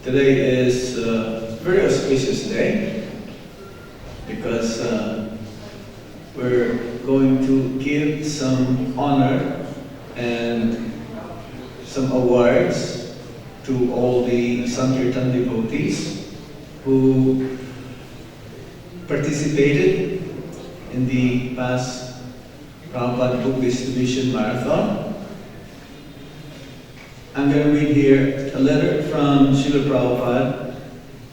Today is a very auspicious day because we're going to give some honor and some awards to all the Sankirtan devotees who participated in the past Prabhupada Book Distribution Marathon. I'm going to read here a letter from Srila Prabhupada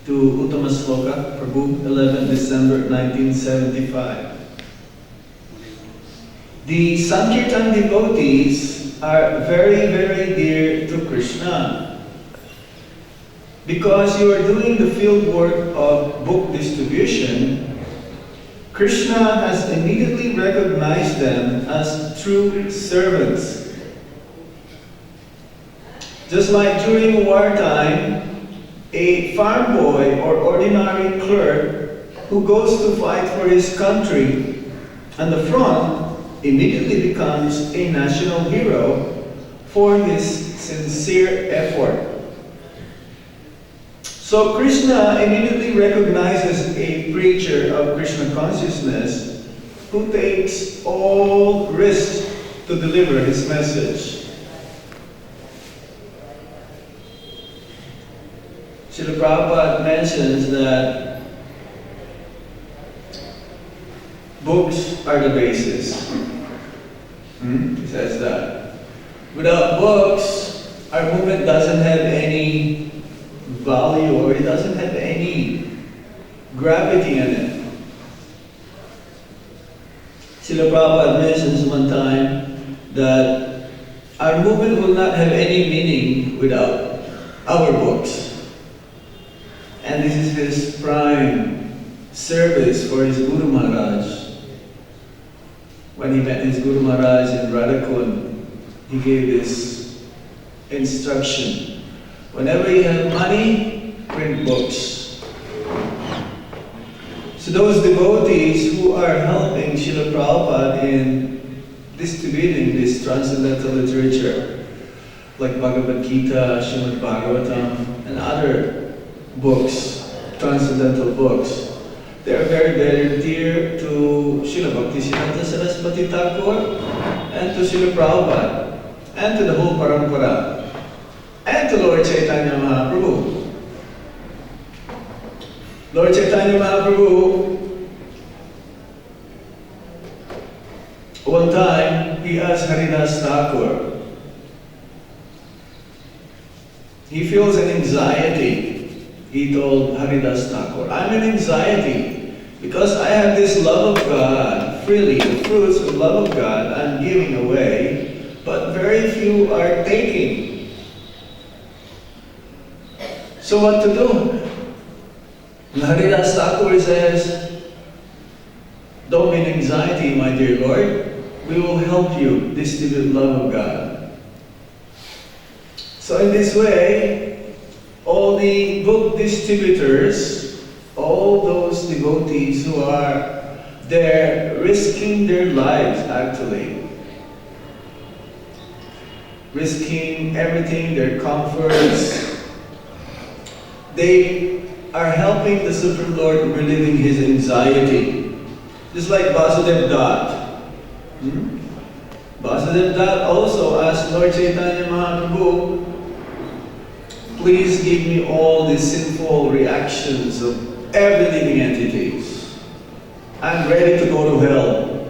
to Uttama Sloka, Prabhu, 11 December 1975. The Sankirtan devotees are very, very dear to Krishna. Because you are doing the field work of book distribution, Krishna has immediately recognized them as true servants. Just like during wartime, a farm boy or ordinary clerk who goes to fight for his country on the front immediately becomes a national hero for his sincere effort. So Krishna immediately recognizes a preacher of Krishna consciousness who takes all risks to deliver his message. Srila Prabhupada mentions that books are the basis. He says that. Without books, our movement doesn't have any value, or it doesn't have any gravity in it. Srila Prabhupada mentions one time that our movement will not have any meaning without our books. And this is his prime service for his Guru Maharaj. When he met his Guru Maharaj in Radhakund, he gave this instruction. Whenever you have money, print books. So those devotees who are helping Srila Prabhupada in distributing this transcendental literature, like Bhagavad Gita, Srimad Bhagavatam, and other books, transcendental books, they are very, very dear to Srila Bhaktisiddhanta Saraswati Thakur and to Srila Prabhupada and to the whole Parampara and to Lord Chaitanya Mahaprabhu. Lord Chaitanya Mahaprabhu, one time he asked Haridas Thakur, he feels an anxiety. He told Haridas Thakur, I'm in anxiety because I have this love of God freely, the fruits of love of God I'm giving away, but very few are taking. So what to do? And Haridas Thakur says, don't be in anxiety, my dear Lord. We will help you distribute love of God. So in this way, all the book distributors, all those devotees who are there risking their lives actually, risking everything, their comforts, they are helping the Supreme Lord relieving his anxiety. Just like Vasudev Dutt. Vasudev Dutt also asked Lord Chaitanya Mahaprabhu, please give me all the sinful reactions of every living entities. I'm ready to go to hell.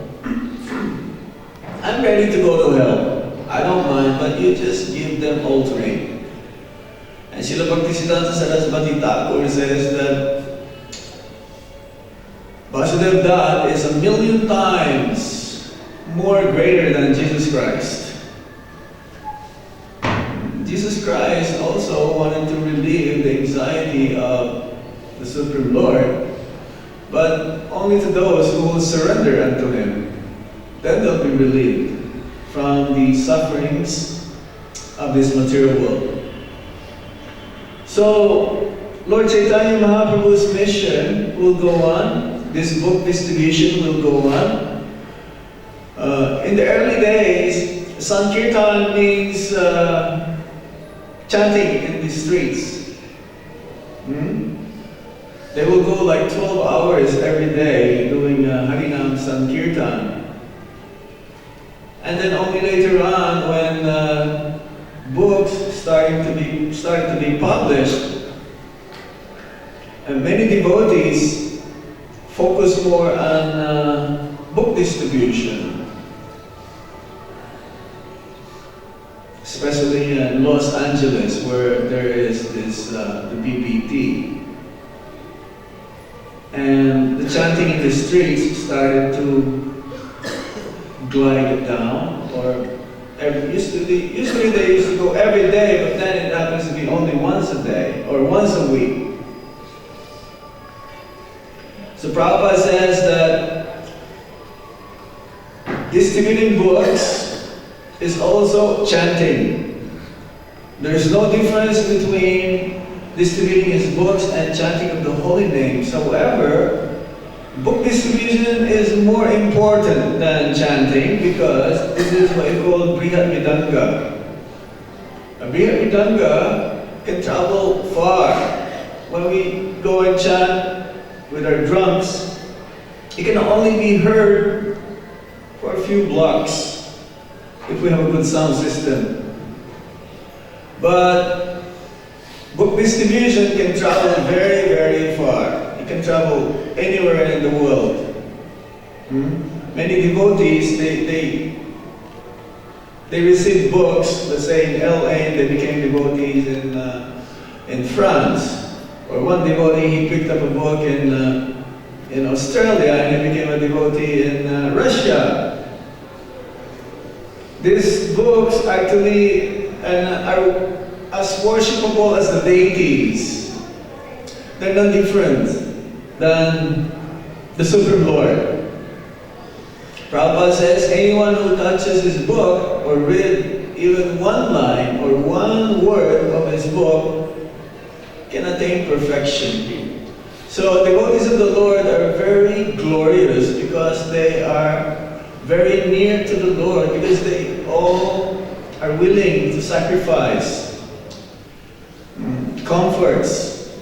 I'm ready to go to hell. I don't mind, but you just give them all to me. And Srila Bhaktisiddhanta Saraswati Thakur says that Vasudev Dutt is 1,000,000 times more greater than Jesus Christ. Jesus Christ also wanted to relieve the anxiety of the Supreme Lord, but only to those who will surrender unto Him. Then they'll be relieved from the sufferings of this material world. So, Lord Chaitanya Mahaprabhu's mission will go on. This book distribution will go on. In the early days, Sankirtan means chanting in the streets. Hmm? They will go like 12 hours every day doing Harinam Sankirtan. And then only later on, when books started to be published, and many devotees focus more on book distribution, especially in Los Angeles, where there is this the BPT. And the chanting in the streets started to glide down, or usually they used to go every day, but then it happens to be only once a day or once a week. So Prabhupada says that distributing books is also chanting. There's no difference between distributing his books and chanting of the holy names. However, book distribution is more important than chanting because this is what you call Brihat Vidanga. A Brihat Vidanga can travel far. When we go and chant with our drums, it can only be heard for a few blocks if we have a good sound system. But book distribution can travel very, very far. It can travel anywhere in the world. Many devotees, they receive books, let's say in LA, and they became devotees in France. Or one devotee, he picked up a book in Australia, and he became a devotee in Russia. These books actually are as worshipable as the deities. They're not different than the Supreme Lord. Prabhupada says anyone who touches his book or read even one line or one word of his book can attain perfection. So devotees of the Lord are very glorious because they are very near to the Lord, because they all are willing to sacrifice comforts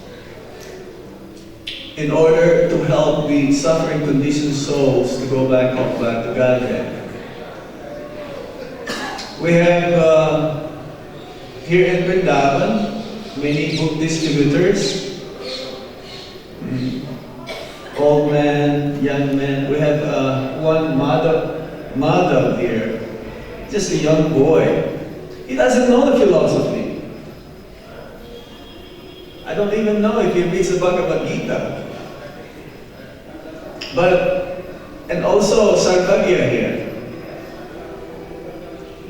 in order to help the suffering conditioned souls to go back to Godhead. We have here in Vrindavan many book distributors, old men, young men. We have one Madhav here, just a young boy. He doesn't know the philosophy. I don't even know if he reads the Bhagavad Gita. And also Sarvagya here.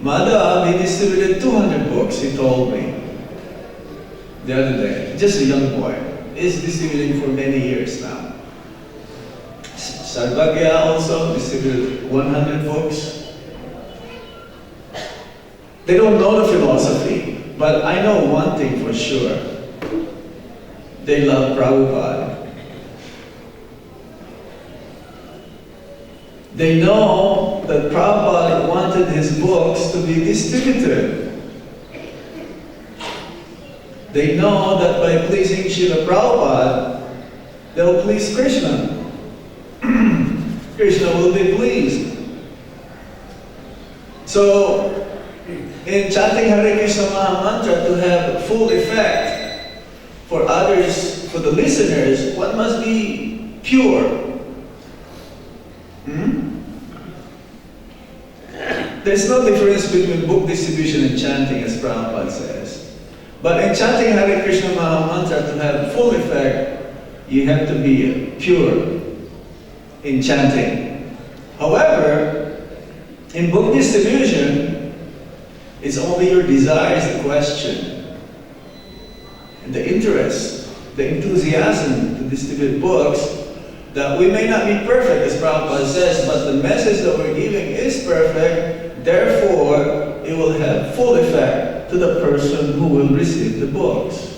Madhav, he distributed 200 books, he told me the other day. Just a young boy. He's distributing for many years now. Sarvagya also distributed 100 books. They don't know the philosophy, but I know one thing for sure. They love Prabhupada. They know that Prabhupada wanted his books to be distributed. They know that by pleasing Srila Prabhupada, they'll please Krishna. Krishna will be pleased. So, in chanting Hare Krishna Maha Mantra to have full effect for others, for the listeners, one must be pure. There's no difference between book distribution and chanting, as Prabhupada says. But in chanting Hare Krishna Maha Mantra to have full effect, you have to be pure in chanting. However, in book distribution, it's only your desires the question. And the interest, the enthusiasm to distribute books, that we may not be perfect, as Prabhupada says, but the message that we're giving is perfect, therefore it will have full effect to the person who will receive the books.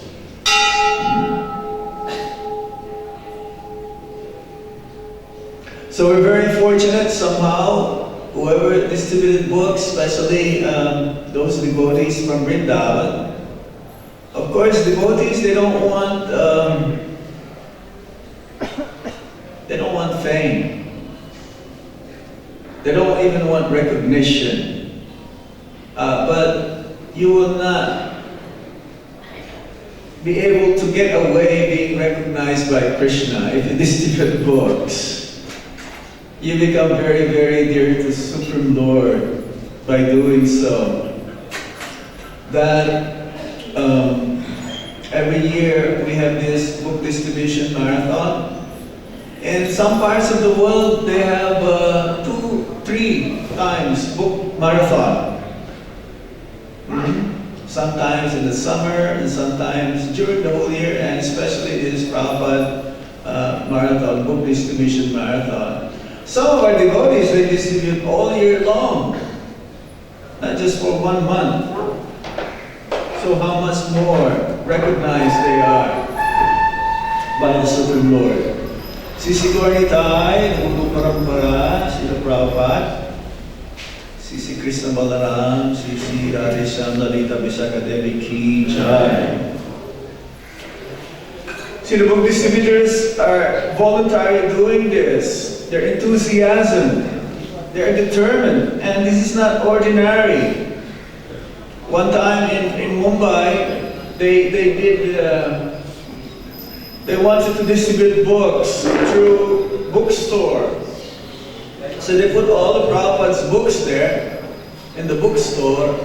So we're very fortunate somehow, whoever distributed books, especially those devotees from Vrindavan. Of Of course, devotees, they don't want fame. They don't even want recognition. But you will not be able to get away being recognized by Krishna if you distribute books. You become very, very dear to Supreme Lord by doing so. That every year we have this book distribution marathon. In some parts of the world, they have 2-3 times book marathon. Sometimes in the summer, and sometimes during the whole year, and especially this Prabhupada marathon, book distribution marathon. Some of our devotees, they distribute all year long, not just for 1 month. So how much more recognized they are by the Supreme Lord. Sisi Gaurnitai, Guru Parampara, Srila Prabhupada, Sisi Krishna Balaram, Sisi Radhesham Lalita Vishaka Devi Ki Jai. See, the book distributors are voluntarily doing this. Their enthusiasm, they're determined, and this is not ordinary. One time in Mumbai, they wanted to distribute books through bookstore. So they put all the Prabhupada's books there in the bookstore,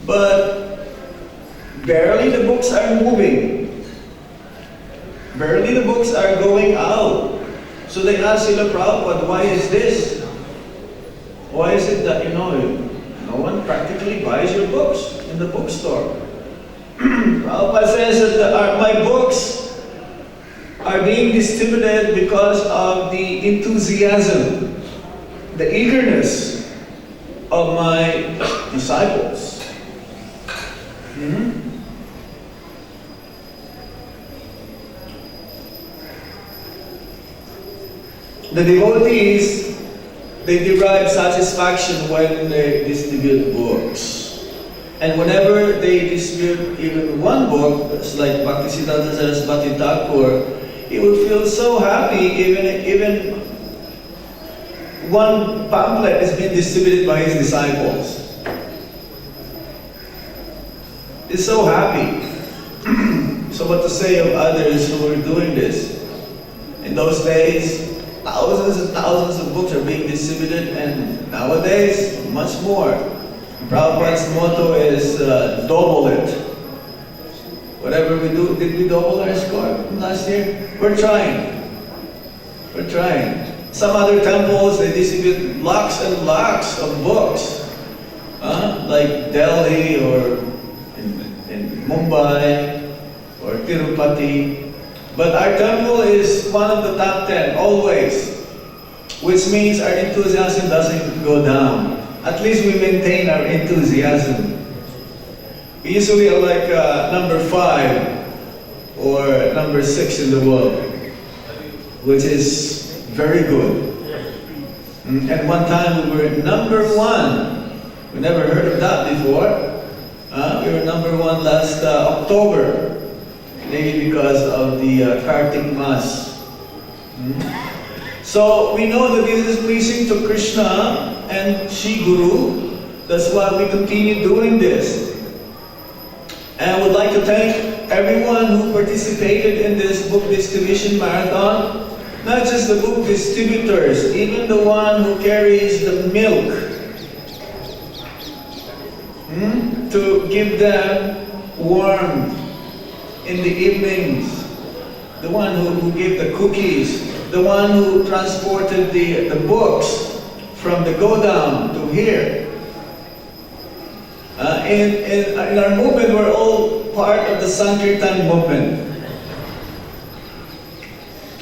but barely the books are moving. Barely the books are going out. So they asked Srila Prabhupada, why is this? Why is it that, no one practically buys your books in the bookstore? Prabhupada says that my books are being distributed because of the enthusiasm, the eagerness of my disciples. The devotees, they derive satisfaction when they distribute books. And whenever they distribute even one book, it's like Bhaktisiddhanta Saraswati Thakur, he would feel so happy even one pamphlet is being distributed by his disciples. He's so happy. So what to say of others who were doing this? In those days, thousands and thousands of books are being distributed, and nowadays, much more. Prabhupada's motto is double it. Whatever we do, did we double our score from last year? We're trying. We're trying. Some other temples, they distribute lakhs and lakhs of books. Like Delhi or in Mumbai or Tirupati. But our temple is one of the top 10, always. Which means our enthusiasm doesn't go down. At least we maintain our enthusiasm. We usually are like number 5 or number 6 in the world, which is very good. And one time we were number 1. We never heard of that before. We were number 1 last October, maybe because of the Kartik Mas. So we know that this is pleasing to Krishna and Shri Guru. That's why we continue doing this. And I would like to thank everyone who participated in this book distribution marathon. Not just the book distributors, even the one who carries the milk to give them warm in the evenings. The one who gave the cookies. The one who transported the books from the go-down to here. In our movement, we're all part of the Sankirtan movement.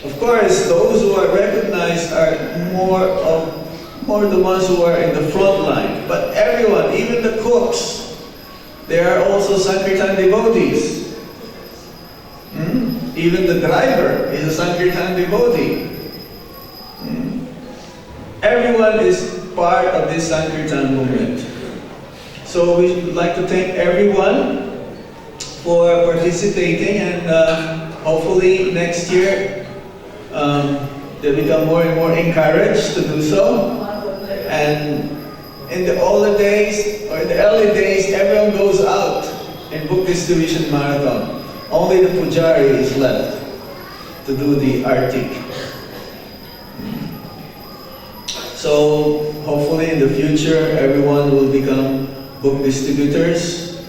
Of course, those who are recognized are more the ones who are in the front line. But everyone, even the cooks, they are also Sankirtan devotees. Even the driver is a Sankirtan devotee. Everyone is part of this Sankirtan movement. So we would like to thank everyone for participating, and hopefully next year they become more and more encouraged to do so. And in the older days, or in the early days, everyone goes out in book distribution marathon. Only the pujari is left to do the artik. So hopefully in the future, everyone will become book distributors.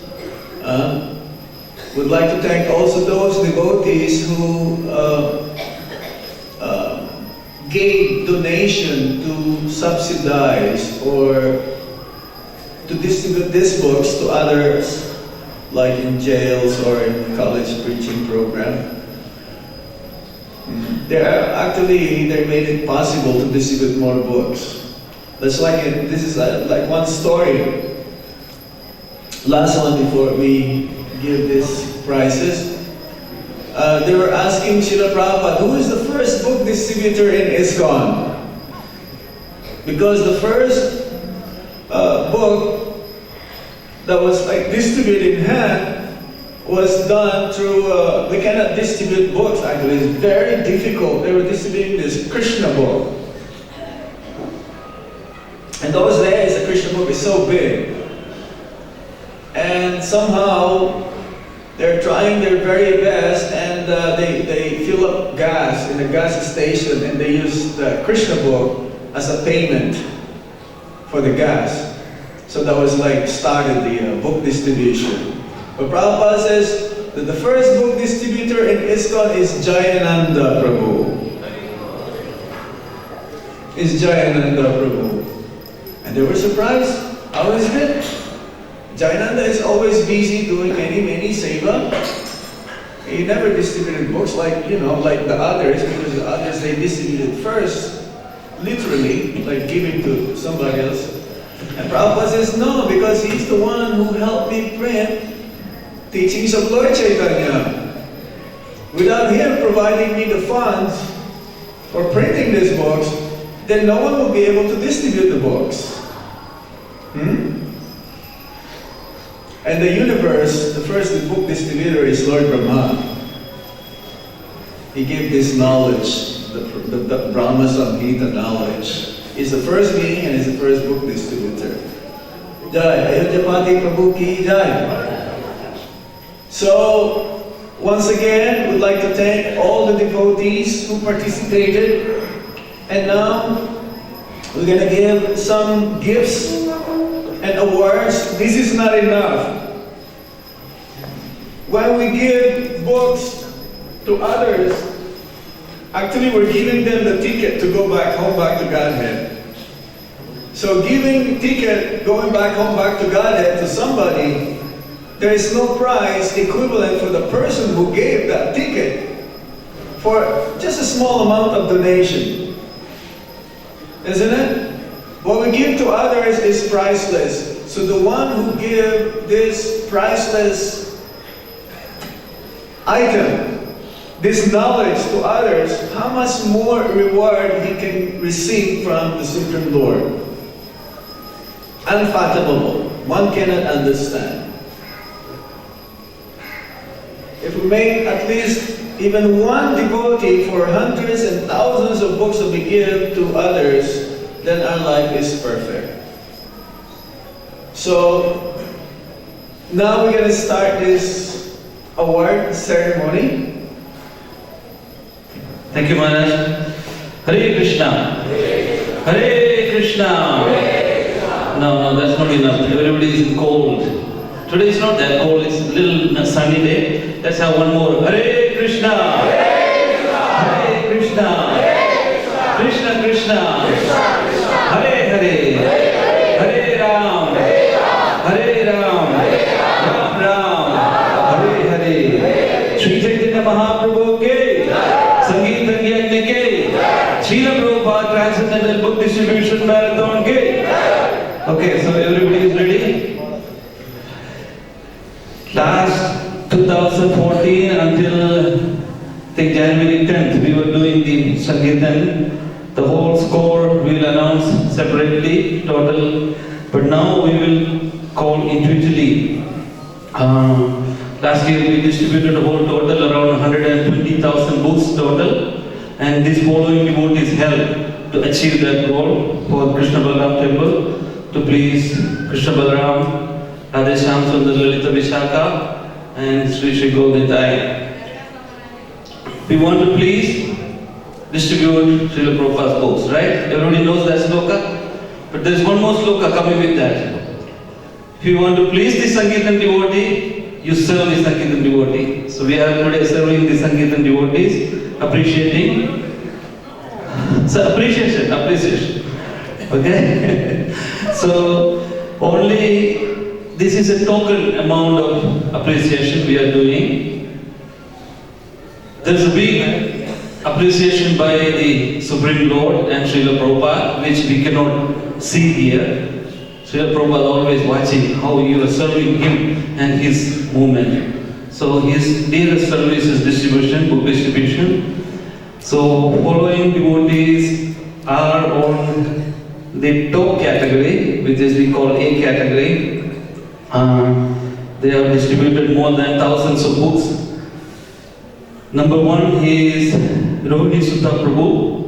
Would like to thank also those devotees who gave donation to subsidize or to distribute these books to others, like in jails or in college preaching program. They made it possible to distribute more books. That's like this is like one story. Last one before we give these prizes. They were asking Srila Prabhupada, who is the first book distributor in ISKCON? Because the first book that was like distributed in hand was done through, we cannot distribute books actually, it's very difficult. They were distributing this Krishna book. In those days, the Krishna book is so big. And somehow, they're trying their very best, and they fill up gas in the gas station, and they use the Krishna book as a payment for the gas. So that was like started the book distribution. But Prabhupada says that the first book distributor in ISKCON is Jayananda Prabhu. Is Jayananda Prabhu. And they were surprised. How is it? Jayananda is always busy doing many seva. He never distributed books like the others, because the others they distributed first, literally, like giving to somebody else. And Prabhupada says, no, because he's the one who helped me print teachings of Lord Chaitanya. Without him providing me the funds for printing these books, then no one will be able to distribute the books. And the universe, the first book distributor is Lord Brahma. He gave this knowledge, the Brahma Samhita knowledge. He's the first being and he's the first book distributor. Jai, H.H.B.A.Janardhan Prabhu ki Jai. So, once again, we'd like to thank all the devotees who participated. And now, we're going to give some gifts and awards. This is not enough. When we give books to others, actually we're giving them the ticket to go back home, back to Godhead. So giving ticket, going back home, back to Godhead to somebody, there is no price equivalent for the person who gave that ticket for just a small amount of donation. Isn't it? What we give to others is priceless. So the one who gives this priceless item, this knowledge to others, how much more reward he can receive from the Supreme Lord? Unfathomable. One cannot understand. If we make at least even one devotee for hundreds and thousands of books that we give to others, then our life is perfect. So, now we're going to start this award ceremony. Thank you, Maharaj. Hare Krishna. Hare Krishna. No, that's not enough. Everybody is cold. Today is not that cold, it's a little sunny day. Let's have one more. Hare Krishna. Hare Krishna. Krishna Krishna. Hare Hare. Hare Ram. Hare Ram. Ram Ram. Hare Hare. Sri Chaitanya Mahaprabhu ke, Sangeet Yajna ke, Srila Prabhupada Transcendental Book Distribution Marathon ke. Okay, so everybody is ready? Last 2014 until I think January 10th, we were doing the Sankirtan. The whole score we will announce separately, total. But now we will call individually. Last year we distributed a whole total around 120,000 books total, and this following devotees helped to achieve that goal for Krishna Balaram temple to please Krishna Balaram, Radhesham Sundar Lalita Vishaka, and Sri Sri Govintai. We want to please distribute Srila Prabhupada's books, right? Everybody knows that sloka? But there is one more sloka coming with that. If you want to please the Sankirtan devotee, you serve the Sankirtan devotee. So we are today serving the Sankirtan devotees, appreciating. So appreciation. Okay? So only this is a token amount of appreciation we are doing. There is a big appreciation by the Supreme Lord and Srila Prabhupada, which we cannot see here. Srila Prabhupada always watching how you are serving him and his movement. So his dearest service is distribution, book distribution. So following devotees are on the top category, which is we call A category. They have distributed more than thousands of books. Number one is Rohini Sutta Prabhu.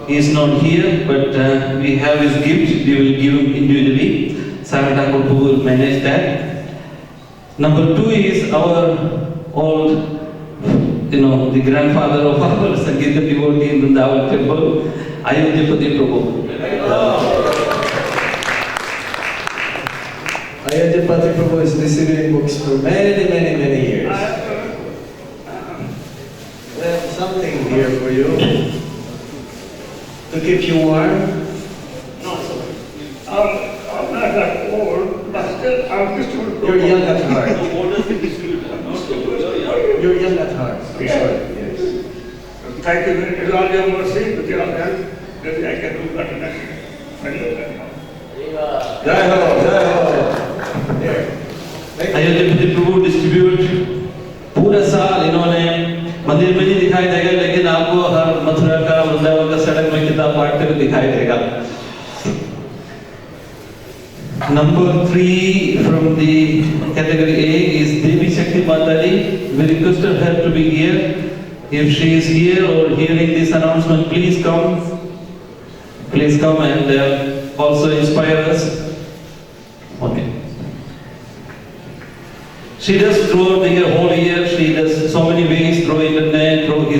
He is not here, but we have his gift. We will give him individually. Sarada Prabhu will manage that. Number two is our old, the grandfather of our Sankirtan devotee in Vrindavan temple, H.H.B.A.Janardhan Prabhu. H.H.B.A.Janardhan Prabhu is distributing books for many years. We have something here for you to keep you warm. No, sir. I'm not that old, but still I'm distributing. You're young at heart. You're You're young at heart. I'm sorry. Yes. Thank you. It is all your mercy, with your help, maybe I can do better next year. Jai Ho. There. H.H.B.A.Janardhan Prabhu distribute पूरा साल इन्होंने मंदिर में नहीं दिखाई देगा, लेकिन आपको हर मथुरा का वृंदावन का सड़क में किताब बांटते हुए दिखाई देगा. Number 3 from the category A is Devi Shakti Mataji. We requested her to be here. If she is here or hearing this announcement, please come. Please come and also inspire us. Okay. She does throughout the whole year. She does so many ways through internet, through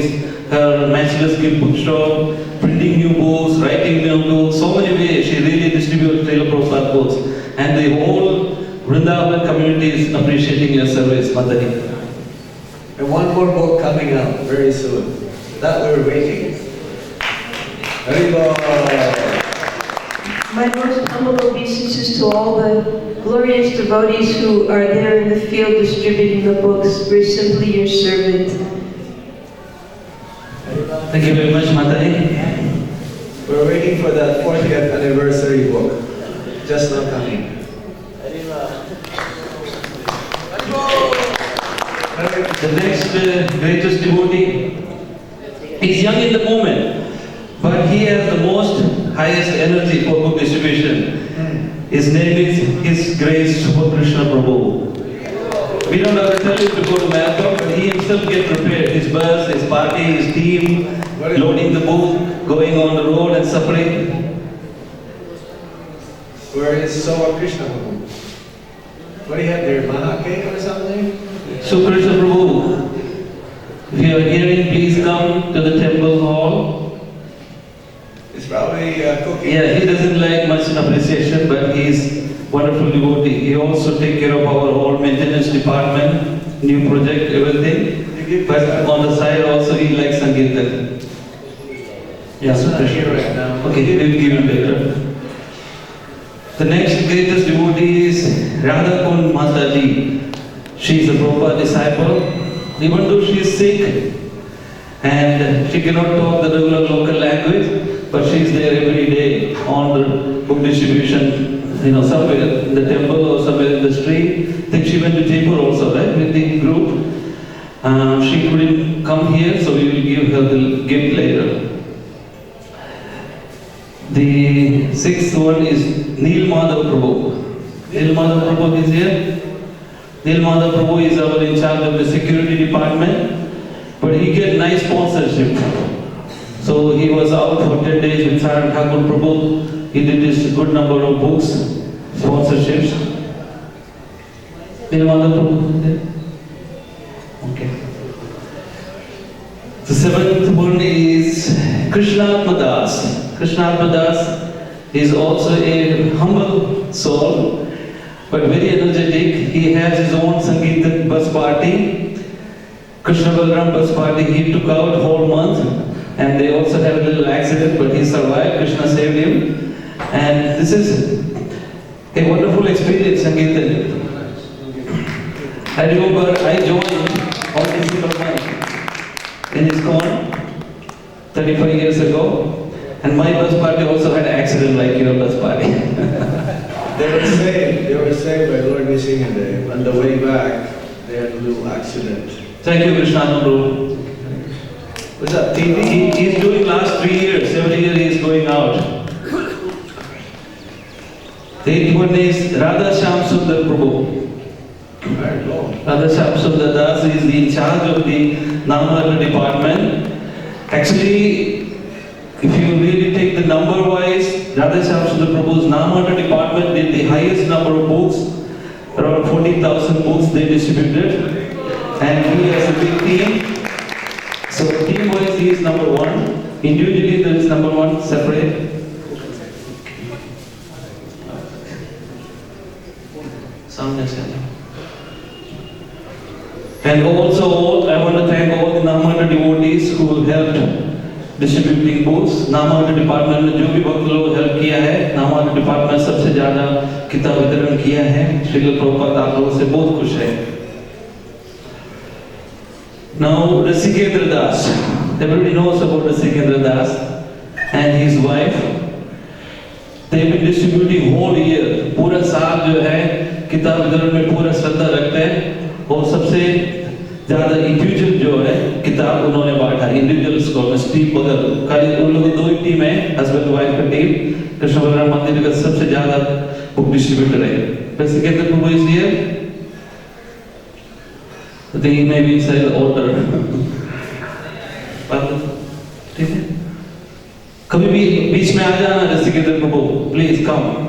her matchless gift bookstore, printing new books, writing new books, so many ways. She really distributes Srila Prabhupada books. And the whole Vrindavan community is appreciating your service, Mataji. And one more book coming out very soon. That we're waiting. Haribol. My most humble obeisances to all the glorious devotees who are there in the field distributing the books. We're simply your servant. Thank you very much, Mataji. We're waiting for that 40th anniversary book. Just now coming. The next greatest devotee is young in the moment, but he has the most highest energy for book distribution. His name is His Grace Subha Krishna Prabhu. We don't have to tell him to go to marathon, but he himself gets prepared. His bus, his party, his team, loading the book, going on the road and suffering. Where is Subha Krishna Prabhu? What do you have there? Mahake or something? So Krishna Prabhu, if you are hearing, please come to the temple hall. It's probably cooking. Yeah, he doesn't like much appreciation, but he is wonderful devotee. He also take care of our whole maintenance department, new project, everything. But on the side also he likes Sankirtan. Yeah, It's so not Krishna. here right now. Okay, we'll give him later. The next greatest devotee is Radhakund Mataji. She is a Prabhupada disciple. Even though she is sick and she cannot talk the regular local language, but she is there every day on the book distribution, somewhere in the temple or somewhere in the street. I think she went to Jaipur also, right, with the group. She couldn't come here, so we will give her the gift later. The sixth one is Neel Madhav Prabhu. Neel Madhav Prabhu is here. Nilmada Prabhu is our in charge of the security department, but he get nice sponsorship. So he was out for 10 days with Saran Thakur Prabhu. He did this good number of books, sponsorships. Nilmada Prabhu? Okay. The seventh one is Krishnatma Das. Krishnatma Das is also a humble soul, but very energetic. He has his own Sangeet bus party, Krishna Balaram bus party. He took out whole month, and they also had a little accident, but he survived. Krishna saved him, and this is a wonderful experience, Sangeet. I remember I joined on December 9 in ISKCON 35 years ago, and my bus party also had an accident like your bus party. They were saved by Lord Nishingadev. On the way back, they had a little accident. Thank you, Krishna Guru. Was that TV? He is doing last 3 years. Every year he is going out. The eighth one is Radha Shyam Sundar Prabhu. Radha Shyam Sundar Das is in charge of the Namarata department. Actually, if you really take the number wise, Radha Shyam Sundar Prabhu's Namarata department did the highest number of books. Around 40,000 books they distributed. And he has a big team. So team wise he is number one. Individually there is number one separate. And also I want to thank all the Namarata devotees who helped distributing books. नामार्थ department में जो भी भक्त लोग help किया है, नामार्थ department सबसे ज्यादा किताब वितरण किया है. श्रील प्रभुपाद आप लोगों से बहुत खुश है. Now Rasikendra Das, everybody knows about Rasikendra Das and his wife. They've been distributing whole year. पूरा साल जो है किताब वितरण में पूरा श्रद्धा रखते हैं और सबसे ज्यादा इंडिविजुअल जो है किताब उन्होंने बांटा. इंडिविजुअल्स को स्टीव बगल खाली उन लोगों की दो ही टीम है, हस्बैंड वाइफ का टीम. कृष्ण बलराम मंदिर का सबसे ज्यादा बुक डिस्ट्रीब्यूटर है. Rasikendra Prabhu is here. They may be inside the order. ठीक है, कभी भी बीच में आ जाना. Rasikendra Prabhu, please come.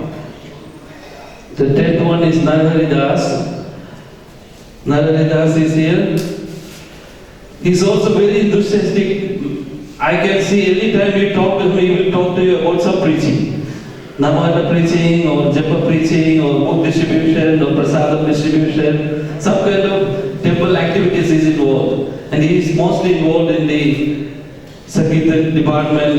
The 10th one is Narhari Das. Narhari Das is here. He's also very enthusiastic. I can see anytime you talk to him, he will talk to you about some preaching. Namarata preaching or Japa preaching or book distribution or prasadam distribution. Some kind of temple activities is involved. And he is mostly involved in the Sangeet department.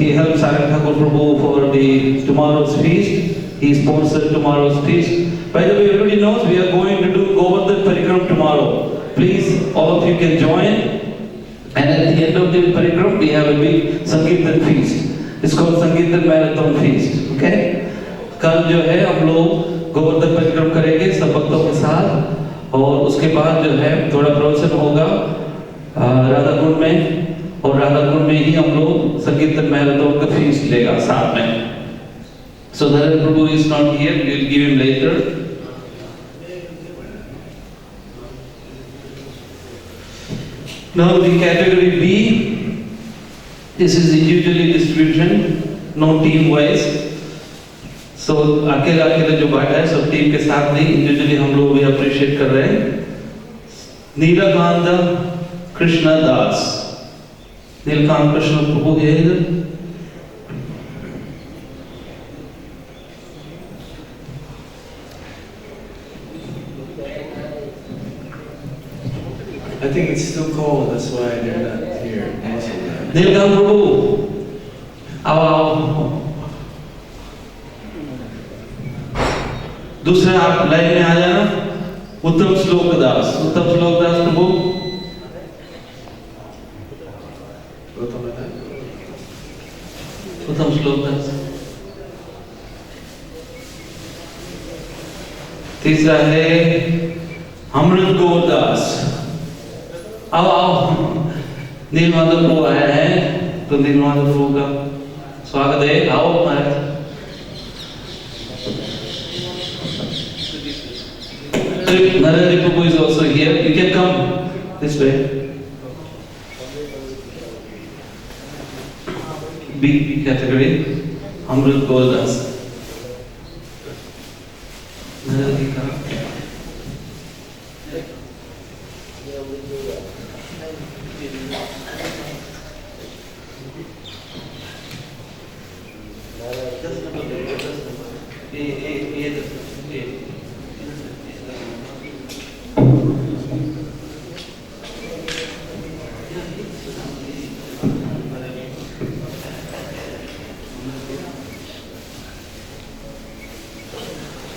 He helps Saran Thakur Prabhu for the tomorrow's feast. He sponsored tomorrow's feast. By the way, everybody knows we are going to do Govardhan Parikram tomorrow. Please, all of you can join. And at the end of the Parikram, we have a big Sangeetan feast. It's called Sangeetan Marathon Feast. Okay? कल जो है हम लोग गोवर्धन परिक्रम करेंगे सब भक्तों के साथ, और उसके बाद जो है थोड़ा प्रवचन होगा राधाकुंड में, और राधाकुंड में ही हम लोग संगीतन मैराथन का फीस्ट लेगा साथ में. So Narendra Prabhu is not here, we will give him later. Now the category B, this is individually distribution, no team wise. So अकेला अकेला जो बांटा है सब टीम के साथ नहीं, इंडिविजुअली हम लोग भी अप्रिशिएट कर रहे हैं. नीलकांत कृष्ण दास. नीलकांत कृष्ण प्रभु है इधर. I think it's too cold, that's why they're not here. Nilkanth प्रभु आओ. दूसरे आप लाइन में आ जाना. उत्तम श्लोक दास. उत्तम श्लोक दास प्रभु. उत्तम श्लोक दास. तीसरा है अमृत गौर दास. आओ आओ. नीलमाधव प्रभु आया है तो नीलमाधव प्रभु का स्वागत है. आओ महाराज. Narahari Prabhu is also here. You can come this way. B category. Amrit Goldas. Narahari Prabhu.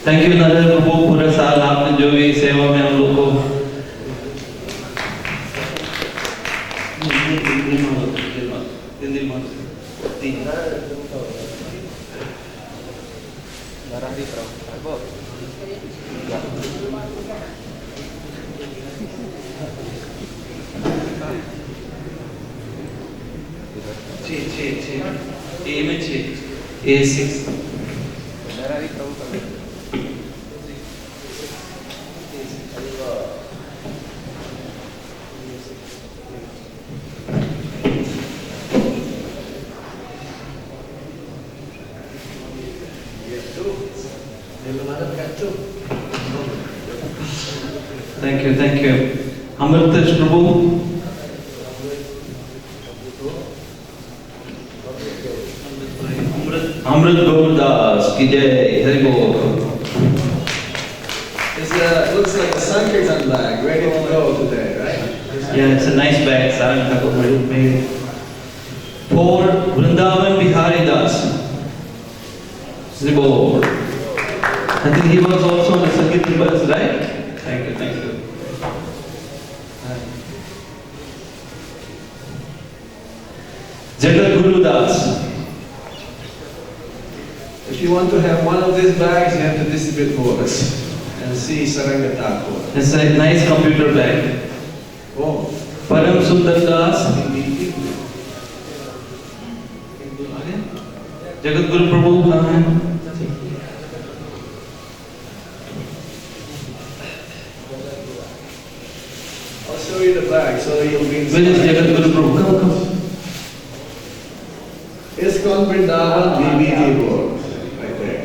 Thank you Narendra Prabhu, पूरा साल आपने जो भी सेवा में हम लोग को A6 Thank you. Amrit Prabhu. Amrit Gurdas ki jai, Hari Bol. It looks like a Sankirtan bag, ready to go today, right? Yeah, it's a nice bag, Sarang Thakur made. For Vrindavan Bihari Das. Hari Bol. I think he was also on the Sankirtan bus, right? Thank you. Jagat Guru Das. If you want to have one of these bags, you have to distribute for us and see Saranga Thakur. It's a nice computer bag. Oh. Param Sundar Das. Jagat Guru Prabhu कहाँ है? I'll show you the bag so you'll be Where is Jagat Guru Prabhu? Come. ISKCON Vrindavan DVD board. Right there.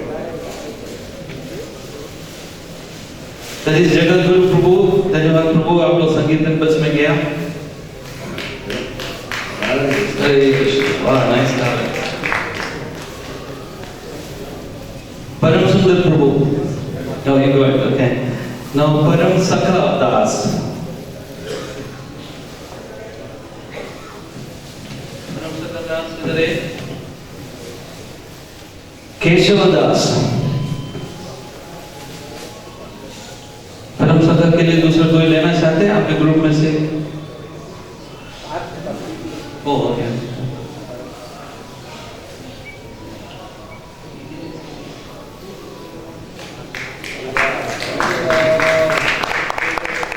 That is Jagat Guru Prabhu. धन्यवाद प्रभु, आप लोग संकीर्तन बस में गया. Hare Krishna. Wow, nice car. Param Sundar Prabhu. No, you go ahead. Okay. Now Param Sakha Das. Param Sakha Das इधर है. केशव दास. परम सखा के लिए दूसरा कोई लेना चाहते हैं आपके ग्रुप में से? Okay.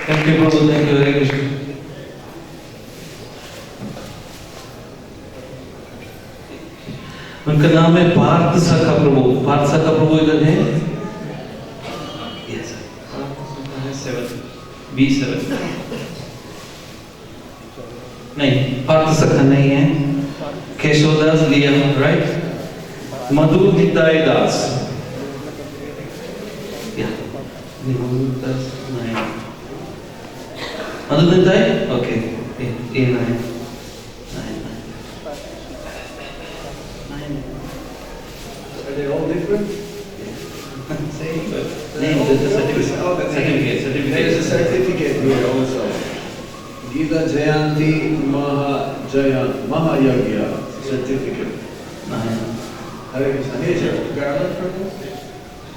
Thank you Prabhu, thank you, Hare Krishna. उनका नाम है पार्थ सखा प्रभु. पार्थ सखा प्रभु इधर है. Yes sir. B7 नहीं, पार्थ सखा नहीं है. केशवदास लिया, right. Madhu Nitai Das. Madhu Nitai. Okay. A9. Are they all different? Same, but Name, there's a certificate. Oh, the name. Certificate. There's a certificate here also. Gita Jayanti Mahayagya certificate. Hare Krishna. Here's your garland for this.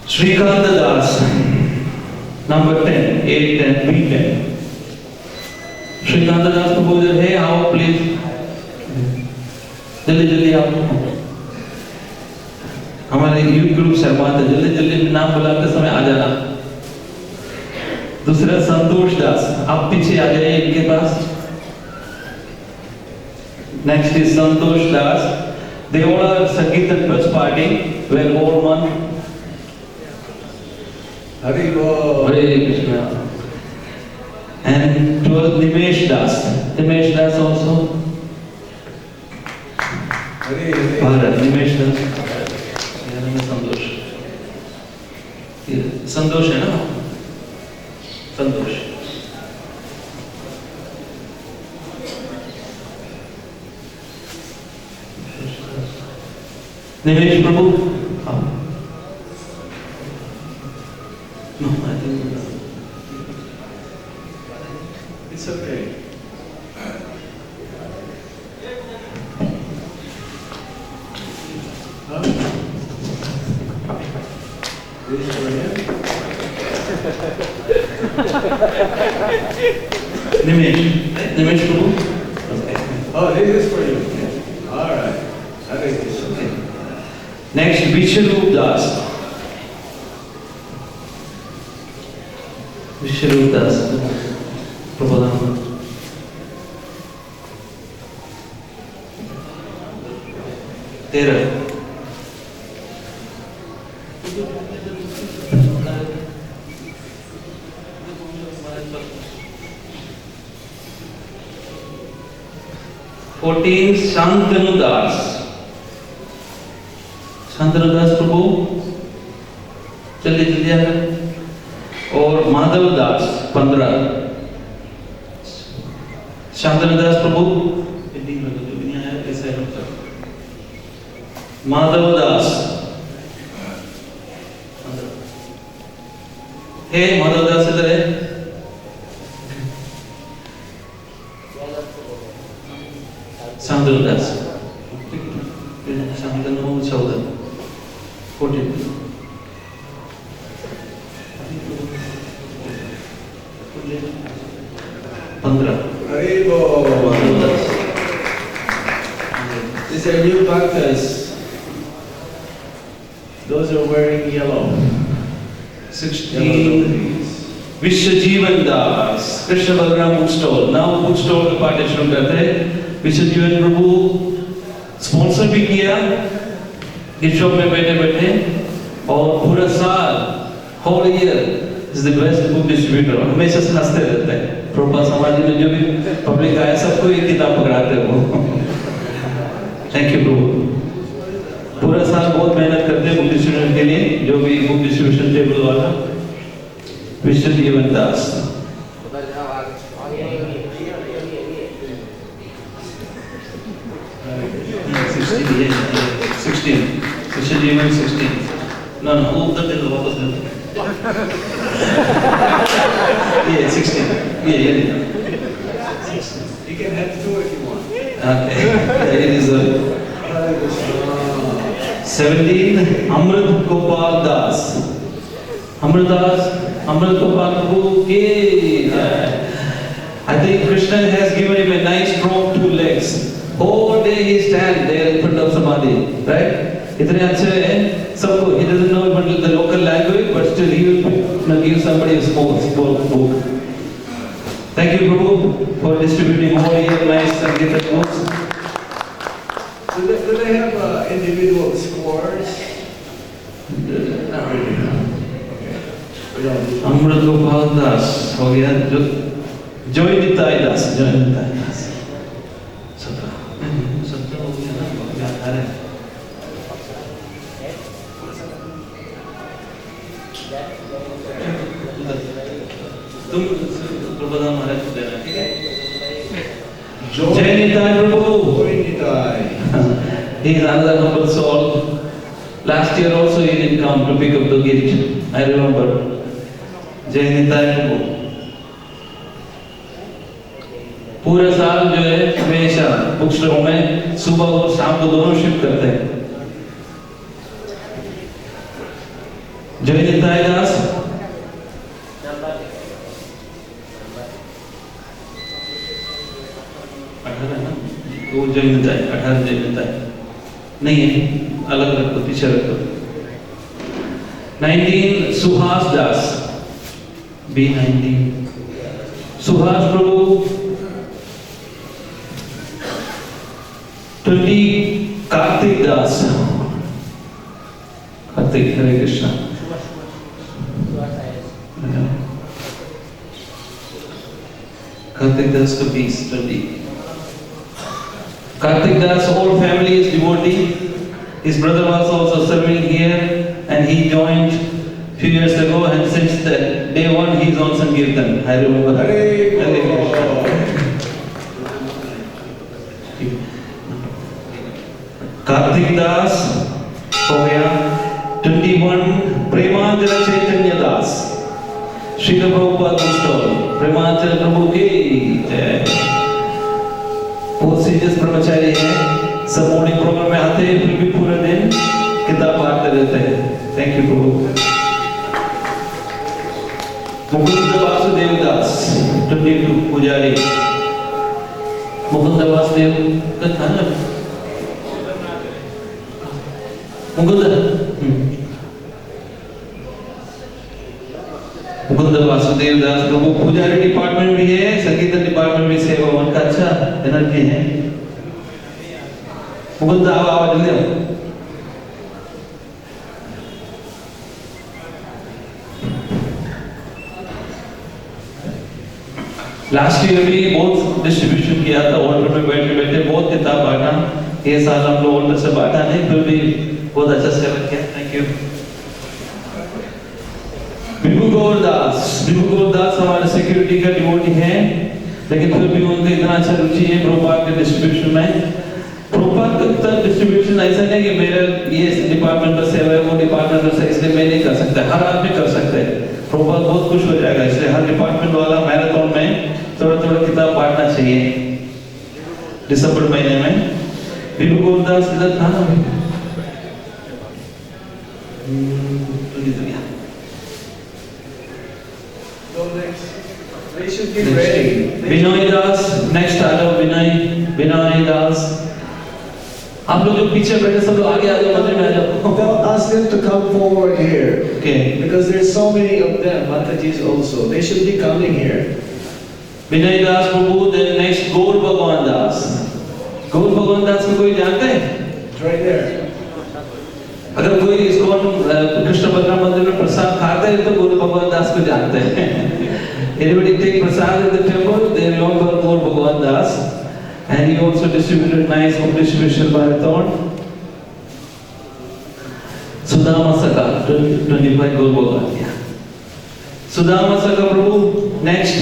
Srikant Das, number 10, A10, B10. Srikant Das को बोल रहे हैं, आओ please. जल्दी आओ. हमारे youth group से बात है, जल्दी नाम बुलाते समय आ जाना. दूसरा संतोष दास, आप पीछे आ जाइए इनके पास. Next is Santosh Das. They all are Sankirtan bus party, where all month. Hari Bol. Hare Krishna. And 12 Nimesh Das. Nimesh Das also. Hare Hare. Bharat, Nimesh Das. यार में संतोष. ये संतोष है ना? संतोष. Nimesh Prabhu. No, I think It's okay. Huh? This is for him? Nimesh Prabhu. Okay. Oh, this is for you. All right. I think it's okay. Next, Vishwarup Das. Vishwarup Das. Prabhupada. Tera. Fourteen, Shantanu Das. Shantanu Das प्रभु चलिए जल्दी आकर. और माधव दास 15. शांतनु दास प्रभु माधव दास. हे माधव दास इधर है. शांतनु दास. Shantanu 14. 14. Haribo. These are new bhaktas. Those are wearing yellow. 16. Vishwajeevan Das. Krishna Balram book stall. Now book stall का पाठ शुरू करते हैं. विश्वजीवन प्रभु स्पॉन्सर भी किया इस शॉप में बैठे बैठे. और पूरा साल whole year is the best book distributor. हमेशा हंसते रहते हैं. प्रभुपाद समाज में जो भी पब्लिक आए सबको एक किताब पकड़ाते हो. थैंक यू प्रभु. पूरा साल बहुत मेहनत करते हैं बुक डिस्ट्रीब्यूशन के लिए. जो भी बुक डिस्ट्रीब्यूशन टेबल वाला विश्वजीवन दास. विश्वजीवन 16. No, उधर दे दो वापस दे दो. Yeah, 16. Yeah. You can have two if you want. Okay. It is 17. Amrit Gopal Das. Amrit Gopal Prabhu. I think Krishna has given him a nice strong 2 legs. Whole day he stands there in front of Samadhi, right? इतने अच्छे हैं सबको. He doesn't know even the local language, but still he will give somebody a small book. Thank you, Prabhu, for distributing all your nice Sankirtan books. Do they have individual scores? Not really. Okay. Amrit Gopal Das हो गया. Joy Nitai Das. 17 हो गया ना. याद आ रहा है. तुम प्रभुदा महाराज को देना. ठीक है. Jai Nitai Prabhu. Joy Nitai. He is another humble soul. Last year also he didn't come to pick up the gift. I remember. Jai Nitai Prabhu. पूरा साल जो है हमेशा बुक स्टोर में सुबह और शाम को दोनों शिफ्ट करते हैं. जय निताई दास. वो जय निताई 18 जय निताई नहीं है. अलग रखो, पीछे रखो. 19 सुहास दास. B19 Suhas Prabhu. 20 Kartik Das. Kartik. Hare Krishna. Kartik Das ka peace study. Kartik Das whole family is devotee. His brother was also serving here and he joined few years ago, and since the day one he is on Sankirtan. I remember. Hare Kartik Das हो गया 21 प्रेमांजल Chaitanya Das Srila Prabhupada stall प्रेमांजल प्रभु की जय। बहुत serious ब्रह्मचारी हैं, सब morning program में आते हैं फिर भी पूरे दिन किताब पढ़ते रहते हैं। थैंक यू प्रभु। मुकुंद वासुदेव दास 22 पुजारी मुकुंद वासुदेव का था ना मुकुंद वासुदेव दास प्रभु पुजारी डिपार्टमेंट भी है, संगीत डिपार्टमेंट भी सेवा उनका अच्छा एनर्जी है। मुकुंद आओ जल्दी आओ। लास्ट ईयर भी बहुत डिस्ट्रीब्यूशन किया था, ऑर्डर में बैठे बैठे बहुत किताब बांटा। ये साल हम लोग ऑर्डर से बांटा नहीं, फिर भी बहुत अच्छा सेवा किया। Thank you. विभू गौरदास हमारे सिक्योरिटी का डिवोटी है, लेकिन फिर भी उनका इतना अच्छा रुचि है प्रभुपाद के डिस्ट्रीब्यूशन में। प्रभुपाद का डिस्ट्रीब्यूशन ऐसा नहीं कि मेरा ये डिपार्टमेंट का सेवा है, वो डिपार्टमेंट का, इसलिए मैं नहीं कर सकता, हर आदमी कर सकता है। प्रभुपाद बहुत खुश हो जाएगा, इसलिए हर डिपार्टमेंट वाला मैराथन में थोड़ा थोड़ा किताब बांटना चाहिए। दिसंबर महीने में विभू गौरदास इधर था ना, They should be ready. Vinay Das next आ जाओ। विनय दास आप लोग जो पीछे बैठे सब लोग आगे आ जाओ, मंदिर में आ जाओ। Now ask them to come forward here. Okay. Because there's so many of them, Matajis also. They should be coming here. Vinay Das Prabhu, then next गौर भगवान दास। गौर भगवान दास को कोई जानते हैं? Right there. अगर कोई ISKCON कृष्ण बलराम मंदिर में प्रसाद खाते हैं तो गौर भगवान दास को जानते हैं। Anybody take prasad in the temple, they remember Gaur Bhagwan Das, and he also distributed nice book distribution marathon. Sudama Saka 25 Gaur Bhagwan, yeah. Sudama Saka Prabhu, next.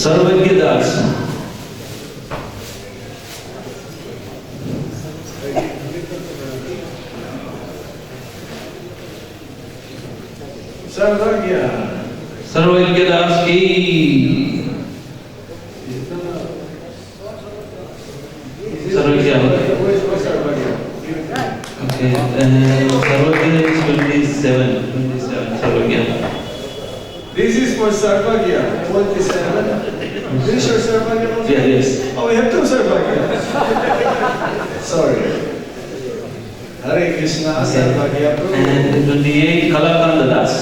Sarvagya Das. सर्वज्ञ दास की। सर्वज्ञ ओके, सर्वज्ञ is 27 सर्वज्ञ। This is for Sarvagya 27. This is your Sarvagya also? Yeah, yes. Oh, we have two Sarvagya. Sorry. Hare Krishna, Sarvagya Prabhu. And 28 Kalakant Das,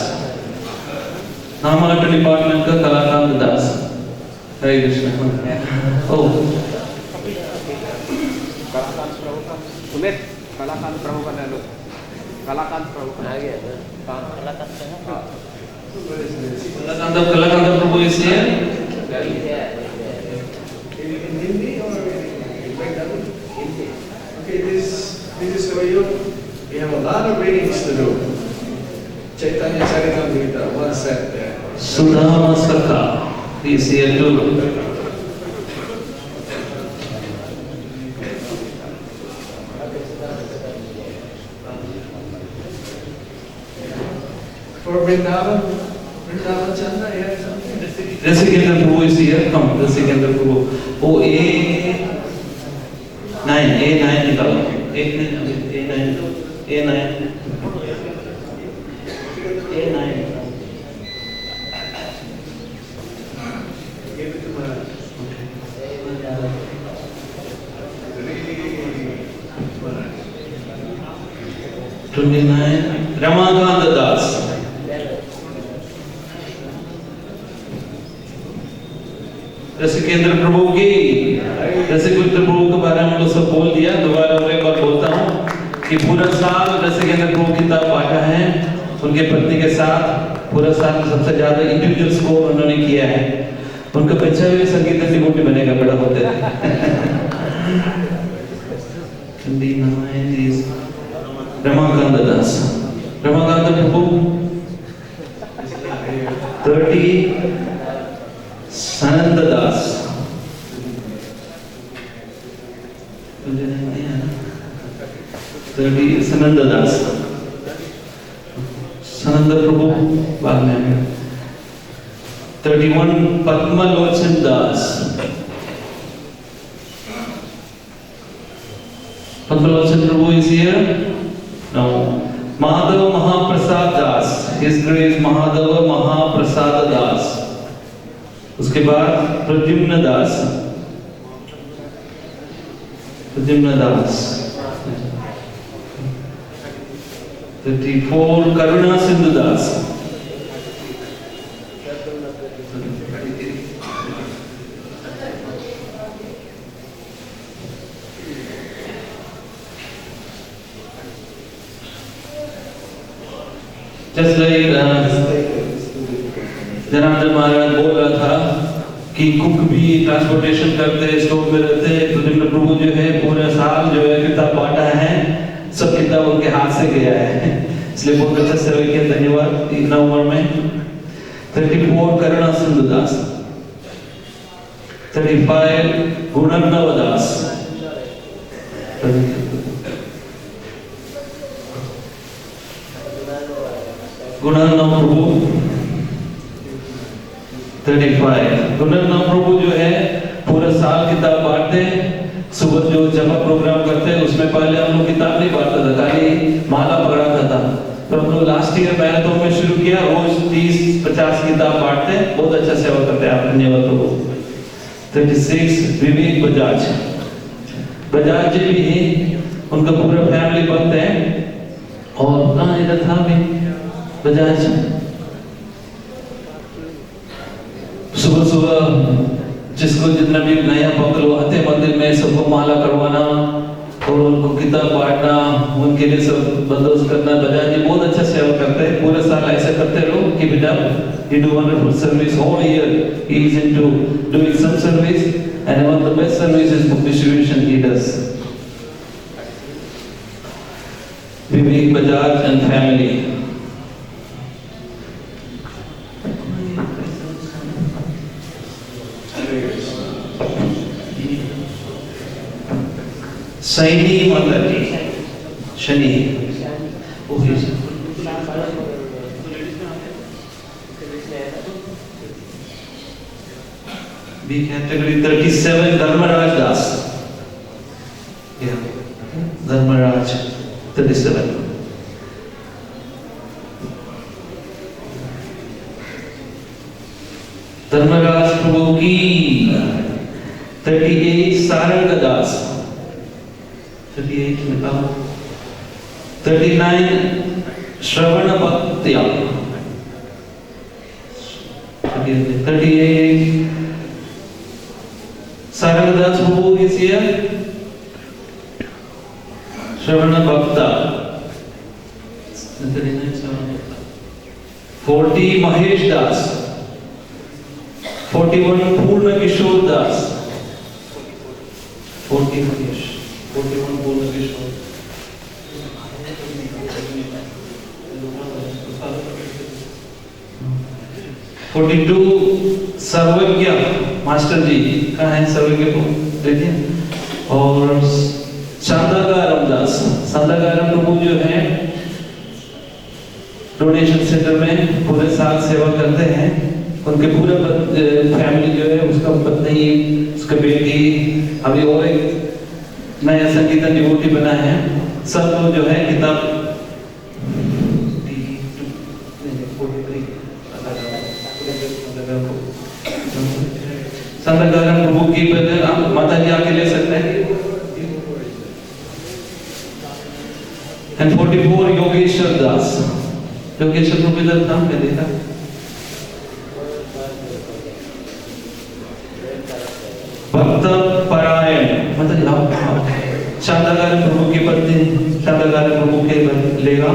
नामालट department का कलाकांत दास। हरे कृष्ण। ओ सुमित कलाकांत प्रभु का ले लो। कलाकांत प्रभु का आ गया कलाकांत प्रभु is here. In Hindi or okay, this is for you. We have a lot of readings to do. Chaitanya Charitamrita, one set there. Sudama Saka is here too. For Vrindavan Chanda, you have something? Rasikendra Prabhu is here. Come, Rasikendra Prabhu. Oh, A9 निकालो। A9 Give it to Maharaj. 29 Ramakant दास। रसिकेंद्र प्रभु की, रसिकेंद्र प्रभु के बारे में हम लोग सब बोल दिया, दोबारा और एक बार बोलता हूँ कि पूरा साल रसिकेंद्र प्रभु किताब बांटा है उनके पत्नी के साथ। पूरा साल में सबसे ज्यादा इंडिविजुअल स्कोर उन्होंने किया है। उनका बच्चा भी संगीत डिवोटी बनेगा बड़ा होते हैं। रमाकांत दास, रमाकांत प्रभु 30 सनंद दास, 30 सनंद दास, सनंद प्रभु बाद में आएगा। 31 पद्मलोचन दास, Padmalochana Prabhu is here? No. Mahadava Mahaprasad Das. His grace Mahadava Mahaprasad Das. उसके बाद प्रद्युम्न दास, प्रद्युम्न दास। 34 करुणा सिंधु दास। Just like जनार्दन महाराज बोल रहा था कि कुक भी ट्रांसपोर्टेशन करते हैं, स्टोर में रहते हैं, तो प्रभु जो है पूरा साल जो है किताब बांटा है, सब किताब उनके हाथ से गया है, इसलिए बहुत अच्छा सेवा किया। धन्यवाद। 1 नवंबर में 34 करुणा सिंधु दास, 35 गुणर्णव दास, गुणर्णव प्रभु 35। गुणर्णव प्रभु जो है पूरा साल किताब बांटते, सुबह जो जमा प्रोग्राम करते हैं उसमें पहले हम लोग किताब नहीं बांटता था, खाली माला पकड़ाता था। तो हम लोग लास्ट ईयर मैराथन में शुरू किया, रोज 30-50 किताब बांटते, बहुत अच्छा सेवा करते हैं आप। धन्यवाद प्रभु। 36 विवेक बजाज, बजाज जी भी है, उनका पूरा फैमिली भक्त है। और कहाँ इधर था भी बजाज, सुबह सुबह जिसको जितना भी नया भक्त लोग आते मंदिर में सबको माला करवाना और उनको किताब बांटना, उनके लिए सब बंदोबस्त करना। बजाज जी बहुत अच्छा सेवा करते हैं, पूरे साल ऐसा करते लोग कि बेटा you do wonderful service whole year. He is into doing some service, and one of the best service is book distribution he does. Vivek Bajaj and family. Saini Matati, Shani. Oh, yes. B category 37 Dharmaraj Das. Yeah, Dharmaraj 37. Dharmaraj Prabhu ki 38 Saranga Das. 38 में 39 Shravana Bhaktya, 38 Sarangdas Prabhu is here. Shravana Bhakta 40 Mahesh Das, 41 Purna Kishore Das, 40 Mahesh, 41 Purna Kishore, 42 सर्वज्ञ master जी, कहाँ है सर्वज्ञ को देखिए। और शांताकारम दास, शांताकारम प्रभु जो है डोनेशन सेंटर में पूरे साल सेवा करते हैं। उनके पूरे फैमिली जो है, उसका पत्नी, उसका बेटी, अभी और एक नया संगीत डिवोटी बना है, सब लोग जो है किताब संतकारण प्रभु की बदल आप माता जी आके ले सकते हैं। And 44 योगेश्वर दास, योगेश्वर प्रभु इधर नाम में देखा। भक्त परायण मतलब शांताकार प्रभु की पत्नी शांताकार प्रभु के लेगा।